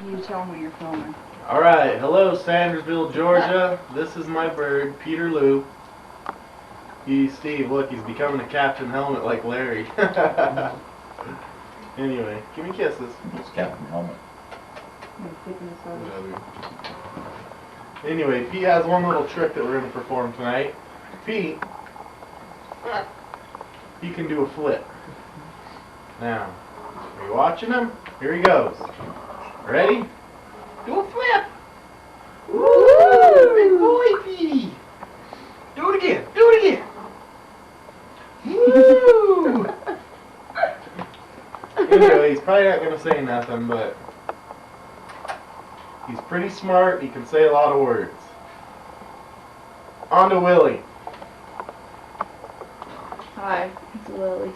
You tell me when you're filming. Alright, hello Sandersville, Georgia. This is my bird, Peter Lou. Steve, look, he's becoming a Captain Helmet like Larry. Anyway, give me kisses. It's Captain Helmet. Anyway, Pete has one little trick that we're going to perform tonight. Pete, he can do a flip. Now, are you watching him? Here he goes. Ready? Do a flip! Woo! Big boy, Petey! Do it again! Do it again! Woo! Anyway, he's probably not going to say nothing, but he's pretty smart. He can say a lot of words. On to Willie. Hi, it's Lily.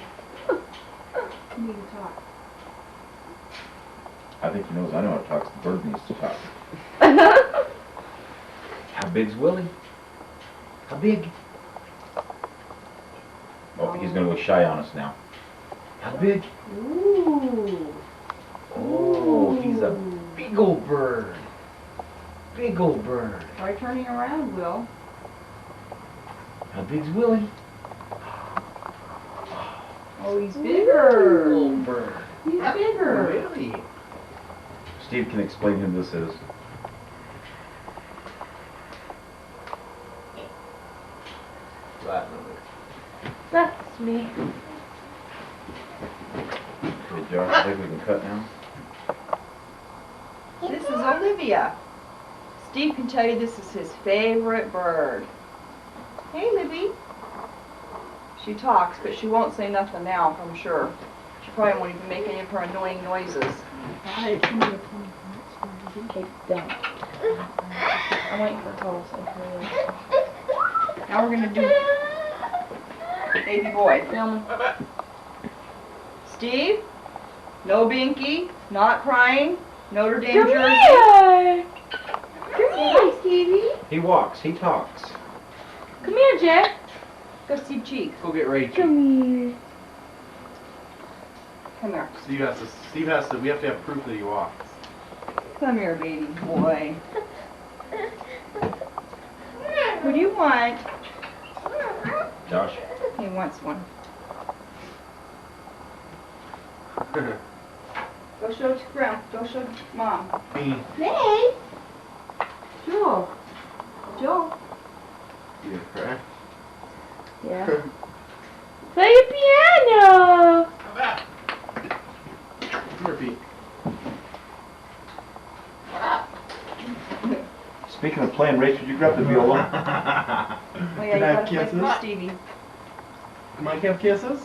You need to talk. I think he knows I know how to talk. The bird needs to talk. How big's Willie? How big? Oh, he's going to go shy on us now. How big? Ooh. Oh, he's a big old bird. Big old bird. Try turning around, Will. How big's Willie? Oh, he's bigger. Old bird. He's bigger. Really? Steve can explain who this is. That number. That's me. Okay, Josh, I think we can cut now. This is Olivia. Steve can tell you this is his favorite bird. Hey, Libby. She talks, but she won't say nothing now, I'm sure. She probably won't even make any of her annoying noises. Okay, don't. I'm waiting for calls. Now we're going to do baby boy. Filming. Steve, no binky, not crying, Notre Dame Come jersey. here! Come here, Stevie. He walks, he talks. Come here, Jack. Go Steve Cheek. Go get Rachel. Come here. Come here. Steve has to, we have to have proof that he walks. Come here, baby boy. What do you want? Josh. He wants one. Go show to Grandma. Go show Mom. Me. Hey! Joel. Joel. You cry? Yeah. Play your piano. Come back. Come here, Pete. Speaking of playing, Rachel, you grab the viola. Oh yeah, Can you I have gotta play kisses? for Stevie. Mike have kisses?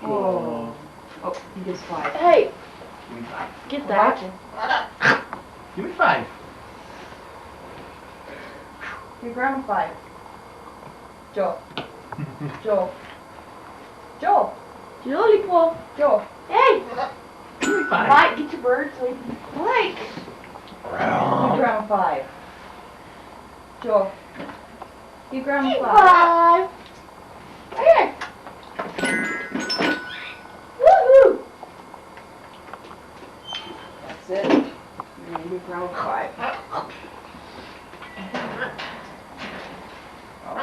Oh. Oh, he gets 5. Hey, Give me 5. get that. Give me 5. Give Grandma 5. Joel. Joel. Joel. Jolly Paul. Joel. Hey, Give me 5. Mike, get your bird so you can Mike. Give Grandma 5. Joel. Give Grandma 5. Five. Here. Woohoo. That's it. And then give Grandma 5. Oh.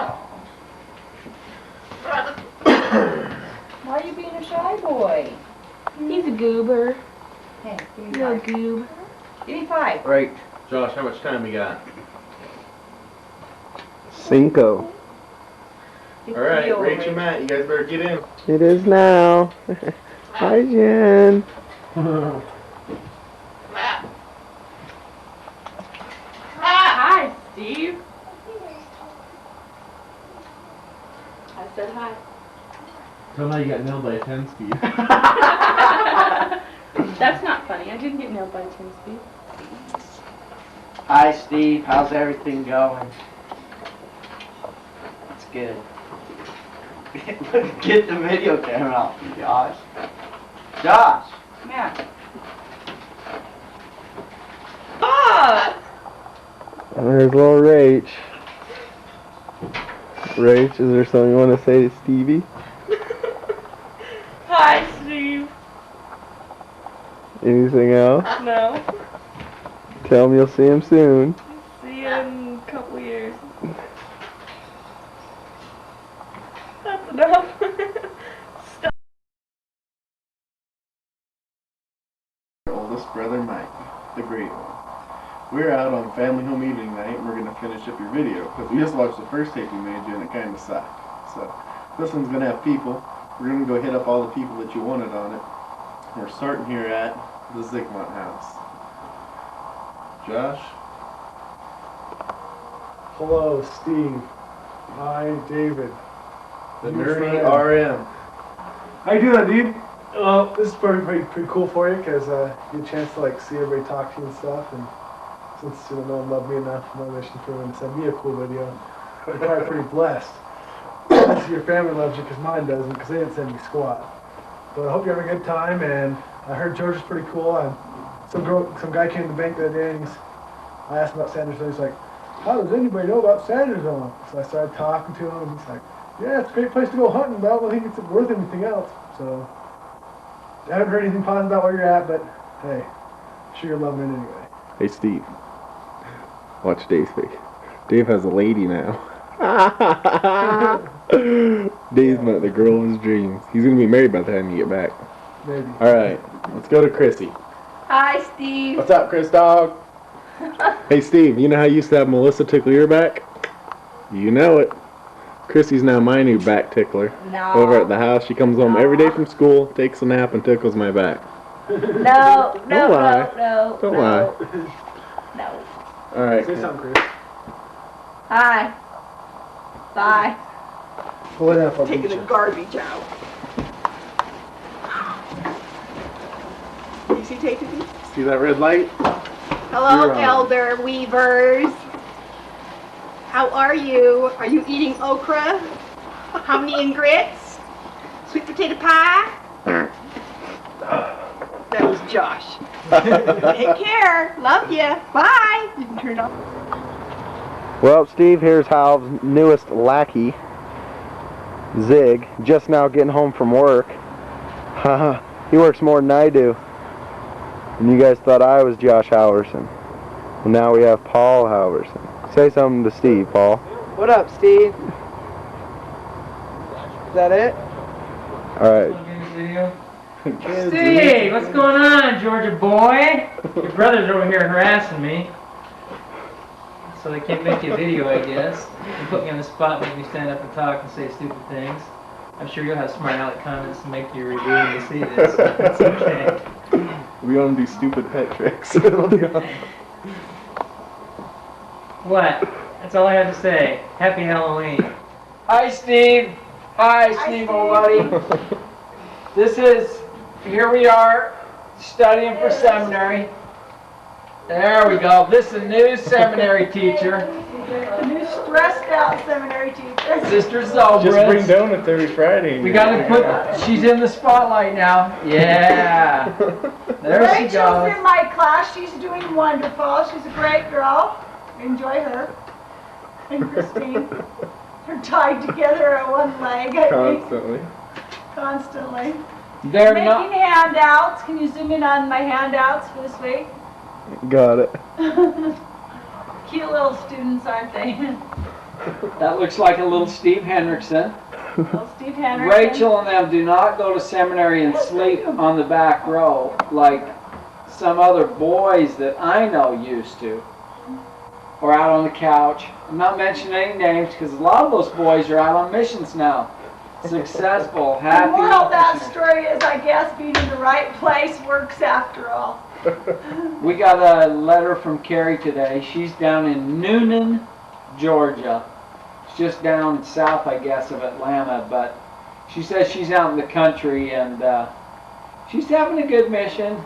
Why are you being a shy boy? He's a goober. Hey, give me No 5. goob. Give me 5. Right. Josh, how much time we got? 5. Alright, Rachel and Matt, you guys better get in. It is now. Hi, Jen. Hi, Steve. I said hi. Tell now you got nailed by a 10 speed. That's not funny. I didn't get nailed by a 10 speed. Hi Steve, how's everything going? It's good. Get the video camera out, Josh. Josh! Matt. Bob! And there's little Rach. Rach, is there something you want to say to Stevie? Hi, Steve. Anything else? No. Tell him you'll see him soon. See you in a couple years. That's enough. Stop. Our oldest brother Mike, the great one. We're out on family home evening night and we're going to finish up your video because we just watched the first tape we made you and it kind of sucked. So this one's going to have people. We're going to go hit up all the people that you wanted on it. We're starting here at the Zygmunt house. Josh? Hello, Steve. Hi, David. The Your nerdy friend. RM. How you doing, dude? Well, this is pretty cool for you because you get a chance to like see everybody talk to you and stuff. And since you don't know and love me enough, my mission for them to send me a cool video. You're probably pretty blessed. Unless your family loves you, because mine doesn't, because they didn't send me squat. But I hope you have a good time. And I heard George is pretty cool. And some guy came to the bank the other day and I asked him about Sanders Zone. He's like, how does anybody know about Sanders Zone? So I started talking to him and he's like, yeah, it's a great place to go hunting, but I don't think it's worth anything else. So I haven't heard anything positive about where you're at, but hey, I'm sure you're loving it anyway. Hey, Steve. Watch Dave's face. Dave has a lady now. Dave's met the girl of his dreams. He's gonna be married by the time you get back. Maybe. Alright, let's go to Chrissy. Hi, Steve. What's up, Chris Dog? Hey, Steve, you know how you used to have Melissa tickle your back? You know it. Chrissy's now my new back tickler. No. Over at the house, she comes home every day from school, takes a nap, and tickles my back. No, Don't lie. no. Don't lie. No. Alright. Say something, Chris. Hi. Bye. Pull it up. I'll Taking beat the you. garbage out. You see tape to these? See that red light? Hello, You're on. Elder Weavers. How are you? Are you eating okra? Hominy and grits? Sweet potato pie? That was Josh. Take care. Love you. Bye. You can turn it off. Well, Steve, here's Hal's newest lackey, Zig, just now getting home from work. Haha, he works more than I do. And you guys thought I was Josh Howerson. Well, now we have Paul Howerson. Say something to Steve, Paul. What up, Steve? Is that it? Alright. Steve, what's going on, Georgia boy? Your brother's over here harassing me. So they can't make you a video, I guess. They put me on the spot, make me stand up and talk and say stupid things. I'm sure you'll have smart aleck comments to make you review when you see this. It's okay. We want to do stupid pet tricks. What? That's all I have to say. Happy Halloween. Hi, Steve. Hi, Steve, old buddy. Here we are, studying for seminary. There we go. This is a new seminary teacher, A new stressed out seminary teacher. Sister Zobris. Just bring donuts every Friday. We got to she's in the spotlight now. Yeah. There she Rachel's goes. in my class. She's doing wonderful. She's a great girl. Enjoy her. And Christine. They're tied together at one leg, I think. Constantly. They're Making not. handouts. Can you zoom in on my handouts for this week? Got it. Cute little students, aren't they? That looks like a little Steve Henriksen. Little Steve Henriksen. Rachel and them do not go to seminary and sleep on the back row like some other boys that I know used to. Or out on the couch. I'm not mentioning any names because a lot of those boys are out on missions now. Successful, happy. The moral of that story is, I guess, being in the right place works after all. We got a letter from Carrie today. She's down in Noonan, Georgia. It's just down south, I guess, of Atlanta, but she says she's out in the country and she's having a good mission.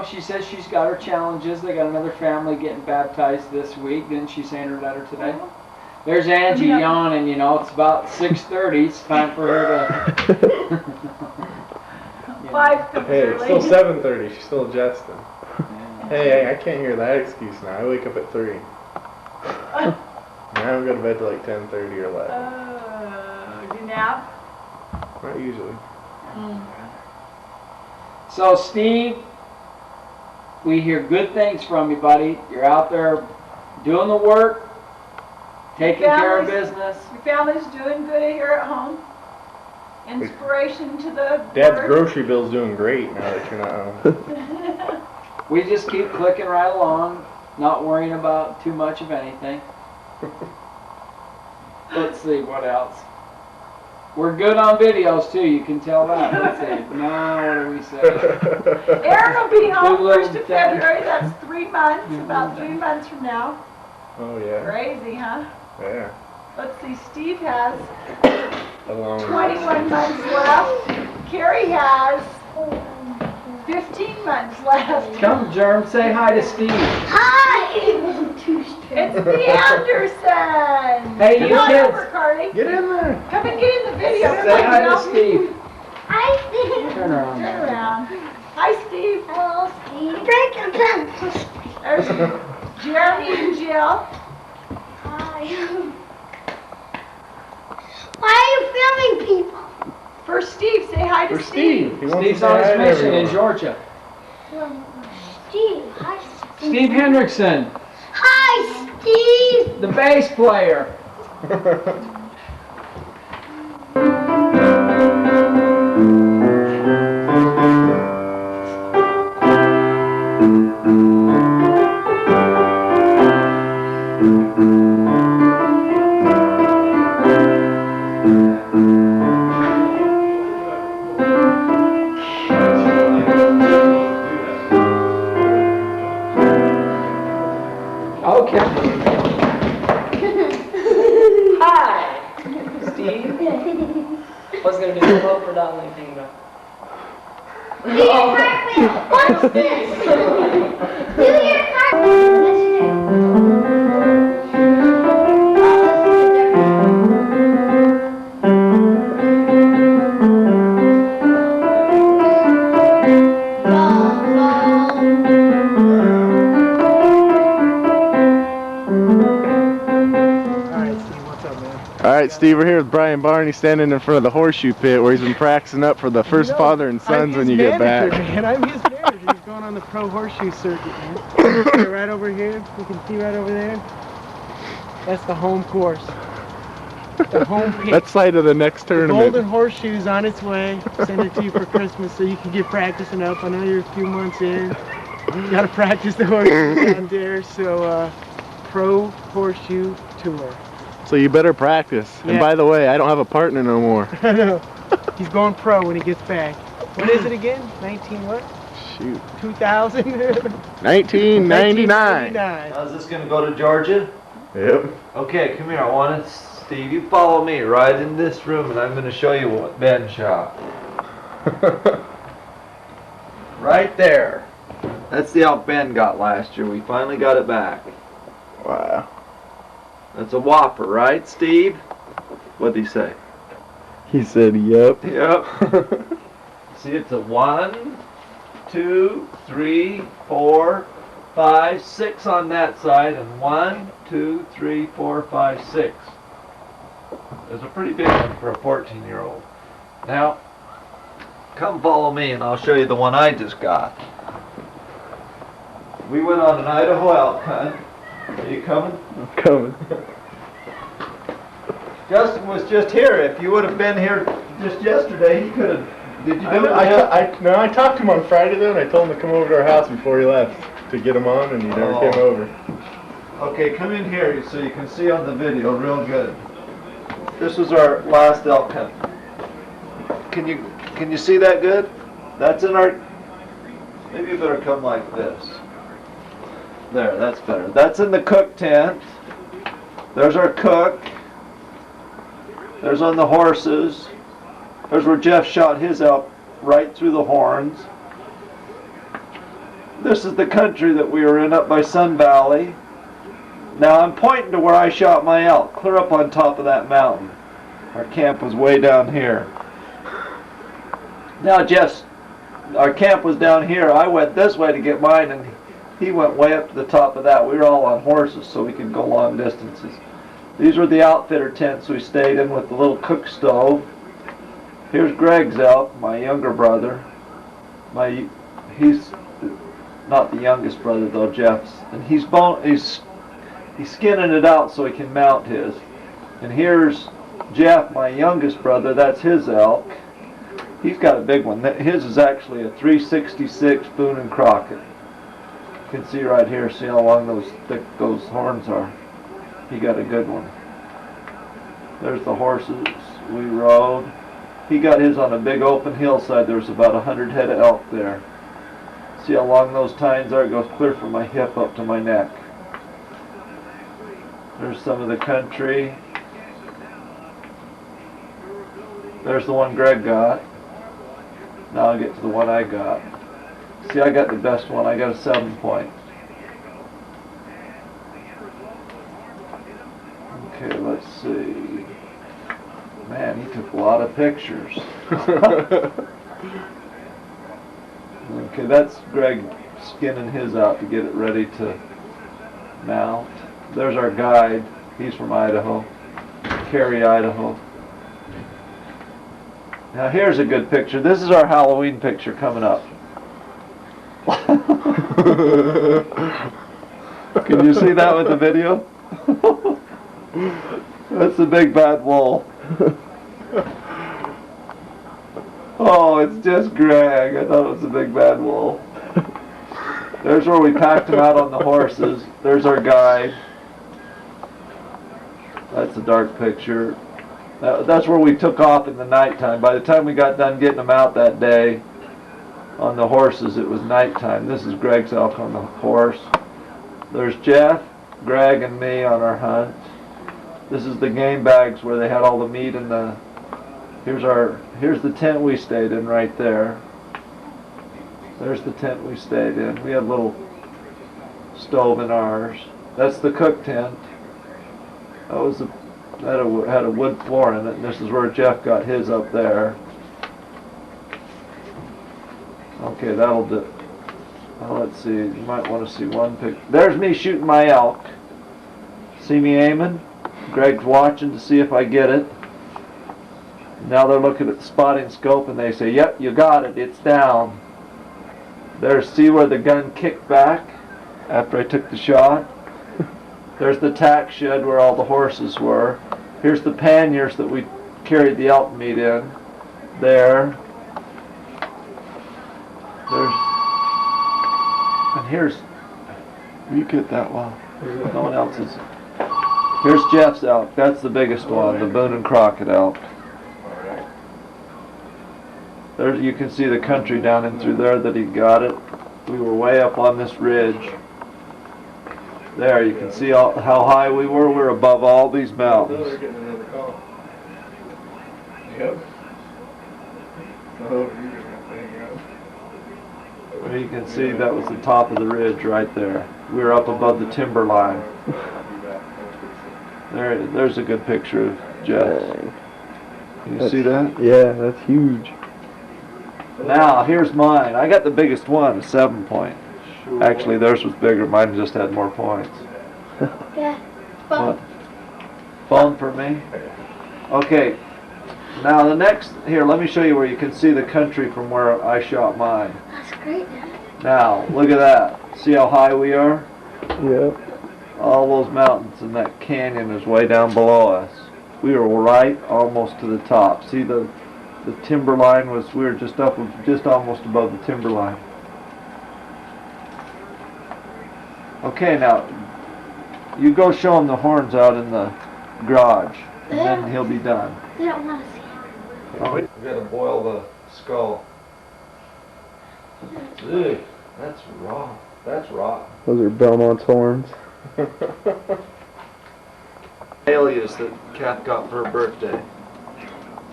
She says she's got her challenges. They got another family getting baptized this week. Didn't she say in her letter today? There's Angie yawning, it's about 6:30. It's time for her to... 5 comes Hey, it's early. still 7:30. She's still adjusting. Hey, I can't hear that excuse now. I wake up at 3. I don't go to bed till like 10:30 or 11. Do you nap? Not usually. So, Steve, we hear good things from you, buddy. You're out there doing the work, taking care of business. Your family's doing good here at home. Inspiration to the Dad's bird. grocery bill's doing great now that you're not home. We just keep clicking right along, not worrying about too much of anything. Let's see, what else? We're good on videos too, you can tell that. Let's see. Now, what do we say? Aaron will be home Good little 1st of thing. February. That's 3 months. About 3 months from now. Oh yeah. Crazy, huh? Yeah. Let's see. Steve has A long 21 months left. Carrie has 15 months left. Come, Germ, say hi to Steve. Hi! It wasn't too It's the Anderson. Hey, you Come on kids. over, Carly. Get in there. Come and get in the video. Say hi to Come Steve. Hi, Steve. Turn around. Turn around. Hi, Steve. Hello, Steve. Break your pen. There's Jeremy and Jill. Hi. Why are you filming people? For Steve, say hi to For Steve. He wants Steve's to say on hi his to mission in everyone. Georgia. Steve. Hi, Steve Henriksen, Hi, Steve. the bass player. Okay. Hi, Steve. What's gonna be the hope for that only thing, Do your cartwheel. What's this? Do your cartwheel. Alright, Steve, we're here with Brian Barney standing in front of the horseshoe pit where he's been practicing up for the first father and sons when you get back. Man, I'm his manager. He's going on the pro horseshoe circuit, man. Okay, right over here. You can see right over there. That's the home course. The home pit. Let's site of the next tournament. Golden Horseshoe's on its way. Send it to you for Christmas so you can get practicing up. I know you're a few months in. You gotta practice the horseshoe down there. So, pro horseshoe tour. So you better practice. And Yeah. by the way, I don't have a partner no more. I know. He's going pro when he gets back. What is it again? 19 what? Shoot. 2000? 1999. How's this gonna go to Georgia? Yep. Okay, come here. I want to, Steve. You follow me right in this room, and I'm gonna show you what Ben shot. Right there. That's the elk Ben got last year. We finally got it back. Wow. That's a whopper, right, Steve? What'd he say? He said, yep. Yep. See, it's a 1, 2, 3, 4, 5, 6 on that side, and 1, 2, 3, 4, 5, 6. It's a pretty big one for a 14-year-old. Now, come follow me, and I'll show you the one I just got. We went on an Idaho elk hunt. Are you coming? I'm coming. Justin was just here. If you would have been here just yesterday, he could have. Did you do it? I talked to him on Friday though, and I told him to come over to our house before he left to get him on, and he never came over. Okay, come in here so you can see on the video real good. This was our last elk hunt. Can you see that good? That's in our. Maybe you better come like this. There, that's better. That's in the cook tent. There's our cook. There's on the horses. There's where Jeff shot his elk right through the horns. This is the country that we were in up by Sun Valley. Now I'm pointing to where I shot my elk, clear up on top of that mountain. Our camp was way down here. Now our camp was down here. I went this way to get mine, and he went way up to the top of that. We were all on horses so we could go long distances. These were the outfitter tents we stayed in with the little cook stove. Here's Greg's elk, my younger brother. He's not the youngest brother though, Jeff's. And he's skinning it out so he can mount his. And here's Jeff, my youngest brother, that's his elk. He's got a big one. His is actually a 366 Boone and Crockett. You can see right here, see how long those thick those horns are. He got a good one. There's the horses we rode. He got his on a big open hillside. There's about 100 head of elk there. See how long those tines are? It goes clear from my hip up to my neck. There's some of the country. There's the one Greg got. Now I'll get to the one I got. See, I got the best one. I got a 7-point. Okay, let's see. Man, he took a lot of pictures. Okay, that's Greg skinning his out to get it ready to mount. There's our guide. He's from Idaho. Cary, Idaho. Now here's a good picture. This is our Halloween picture coming up. Can you see that with the video? That's the big bad wolf. Oh, it's just Greg. I thought it was a big bad wolf. There's where we packed him out on the horses. There's our guide. That's a dark picture. That's where we took off in the nighttime. By the time we got done getting them out that day on the horses, it was nighttime. This is Greg's elk on the horse. There's Jeff, Greg, and me on our hunt. This is the game bags where they had all the meat in the... Here's the tent we stayed in right there. There's the tent we stayed in. We had a little stove in ours. That's the cook tent. That had a wood floor in it, and this is where Jeff got his up there. Okay, that'll do. Well, let's see. You might want to see one picture. There's me shooting my elk. See me aiming? Greg's watching to see if I get it. Now they're looking at the spotting scope and they say, "Yep, you got it. It's down." There's, see where the gun kicked back after I took the shot? There's the tack shed where all the horses were. Here's the panniers that we carried the elk meat in. There. And here's, you get that one. No one else is. Here's Jeff's elk. That's the biggest one, the Boone and Crockett elk. There you can see the country down in through there that he got it. We were way up on this ridge. There, you can see how high we were. We're above all these mountains. They're getting another call. Yep. Oh, you're gonna have to hang up. Well, you can see that was the top of the ridge right there. We were up above the timber line. There's a good picture of Jeff. Can you see that? Yeah, that's huge. Now, here's mine. I got the biggest one, a 7-point. Actually, theirs was bigger. Mine just had more points. Yeah. Phone. What? Phone for me? Okay. Now the next, here, let me show you where you can see the country from where I shot mine. That's great, Dad. Now, look at that. See how high we are? Yep. All those mountains and that canyon is way down below us. We were right almost to the top. See the timber line was, we were just almost above the timber line. Okay, now, you go show him the horns out in the garage, and then he'll be done. They don't want to see it. Oh, we gotta boil the skull. Ugh, that's raw. That's raw. Those are Belmont's horns. Alias that Kath got for her birthday.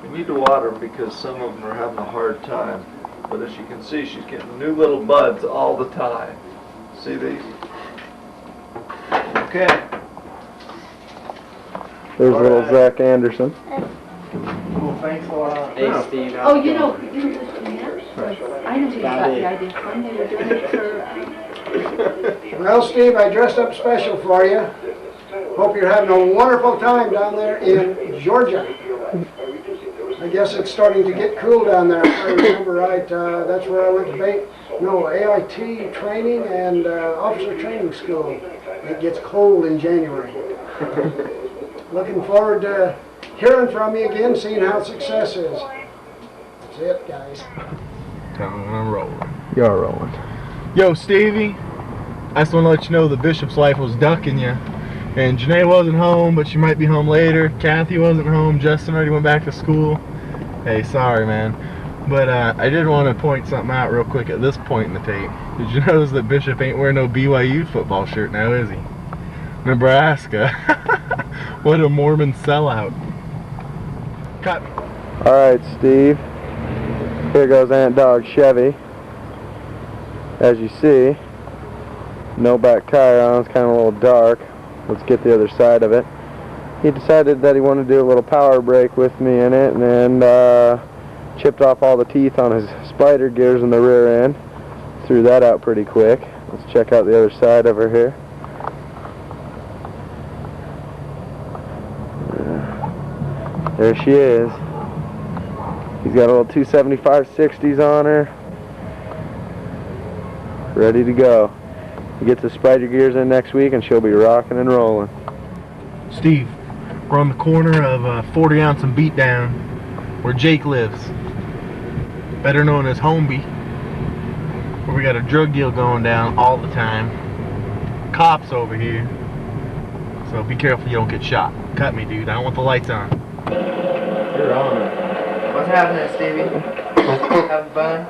We need to water them because some of them are having a hard time. But as you can see, she's getting new little buds all the time. See these? Okay. There's little Zach Anderson. Well, thanks a lot. Hey, Steve. Oh, you know I know who got the idea from. They were doing it for, Well, Steve, I dressed up special for you. Hope you're having a wonderful time down there in Georgia. I guess it's starting to get cool down there. If I remember right, that's where I went to AIT training and officer training school. It gets cold in January. Looking forward to hearing from you again, seeing how success is. That's it, guys. Tell me when I'm rolling. You're rolling. Yo, Stevie, I just want to let you know the Bishop's wife was ducking you. And Janae wasn't home, but she might be home later. Kathy wasn't home. Justin already went back to school. Hey, sorry, man. But I did want to point something out real quick at this point in the tape. Did you notice that Bishop ain't wearing no BYU football shirt now, is he? Nebraska. What a Mormon sellout. Cut. Alright, Steve. Here goes Ant Dog Chevy. As you see, no back tire on. It's kind of a little dark. Let's get the other side of it. He decided that he wanted to do a little power brake with me in it, and chipped off all the teeth on his spider gears in the rear end. Threw that out pretty quick. Let's check out the other side over here. There she is. He's got a little 275/60s on her. Ready to go. He gets the spider gears in next week and she'll be rocking and rolling. Steve, we're on the corner of 40 Ounce and Beatdown, where Jake lives. Better known as Homeby. Where we got a drug deal going down all the time. Cops over here. So be careful you don't get shot. Cut me, dude. I don't want the lights on. You're on. What's happening, Stevie? Having fun?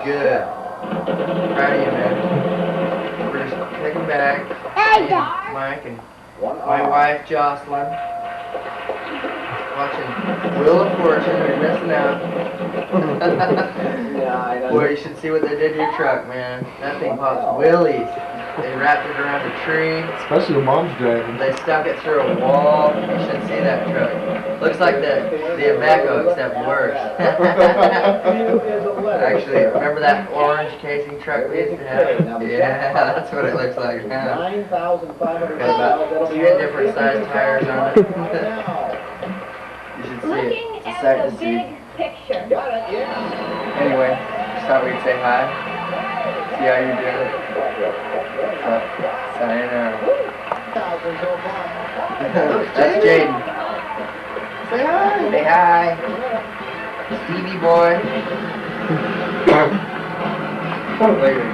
Good. Proud of you, man. We're just kicking back. Hey, Mike and my wife, Jocelyn. Watching Wheel of Fortune. You're missing out. Yeah, I know. Boy, you should see what they did to your truck, man. That thing pops wheelies. They wrapped it around a tree. Especially when mom's driving. They stuck it through a wall. You should see that truck. Looks like the Iveco, except worse. Actually, remember that orange casing truck we used to have? Yeah, that's what it looks like now. Got about 10 different size tires on it. You should see it. It's a sight to see. Anyway, just thought we'd say hi. See how you're doing. Sayonara. That's Jaden. Say hi. Say hi. Stevie boy. Later.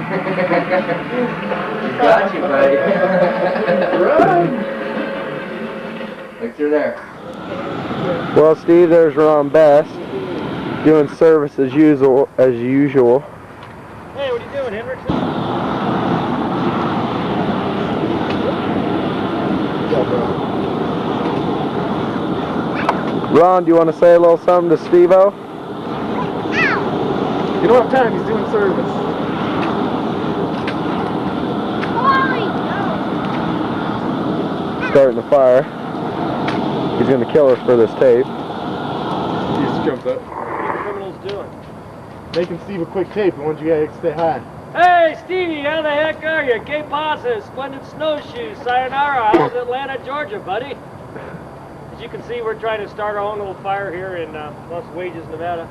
We got you, buddy. Run. Look through there. Well, Steve, there's Ron Best doing service as usual. Hey, what are you doing, Henriksen? Ron, do you want to say a little something to Steve-O? You don't have time, he's doing service. Starting the fire. He's going to kill us for this tape. He just jumped up. What are the criminals doing? Making Steve a quick tape. I want you guys to say hi. Hey, Stevie, how the heck are you? Que pasa? Splendid snowshoes. Sayonara. How's Atlanta, Georgia, buddy? As you can see, we're trying to start our own little fire here in Las Vegas, Nevada.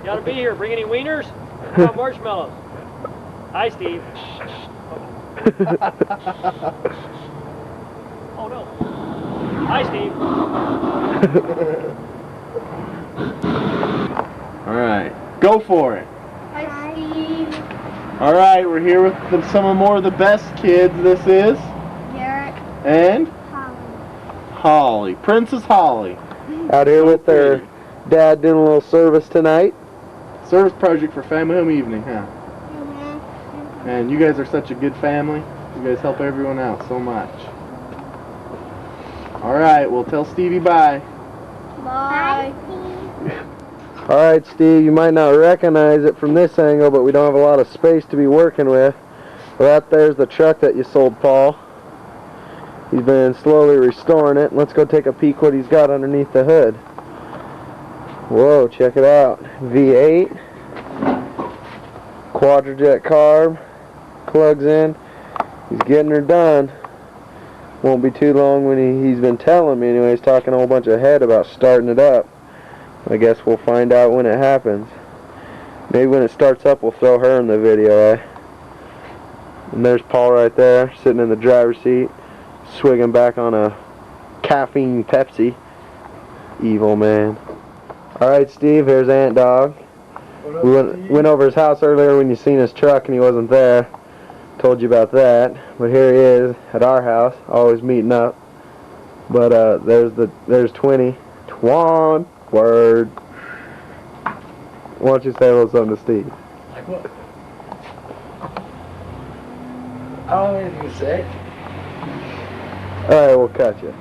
You ought to be here. Bring any wieners? How about marshmallows? Hi, Steve. Oh, no. Hi, Steve. Alright, go for it. Hi, Steve. Alright, we're here with some more of the best kids. This is Garrett. and Holly. Holly, Princess Holly. Out here with their dad doing a little service tonight. Service project for family home evening, huh? And you guys are such a good family. You guys help everyone out so much. Alright, well tell Stevie bye. Bye. Alright, Steve, you might not recognize it from this angle, but we don't have a lot of space to be working with. Well, that there's the truck that you sold Paul. He's been slowly restoring it. Let's go take a peek what he's got underneath the hood. Whoa, check it out. V8. Quadrajet carb. Plugs in. He's getting her done. Won't be too long when he's been telling me anyway. He's talking a whole bunch of head about starting it up. I guess we'll find out when it happens. Maybe when it starts up, we'll throw her in the video, eh? And there's Paul right there, sitting in the driver's seat, swigging back on a caffeine Pepsi. Evil man. Alright, Steve, here's Ant Dog. We went over his house earlier when you seen his truck and he wasn't there. Told you about that. But here he is at our house, always meeting up. But there's Twinny. Twan. Word. Why don't you say a little something to Steve? Like what? I don't have anything to say. Alright, we'll cut you.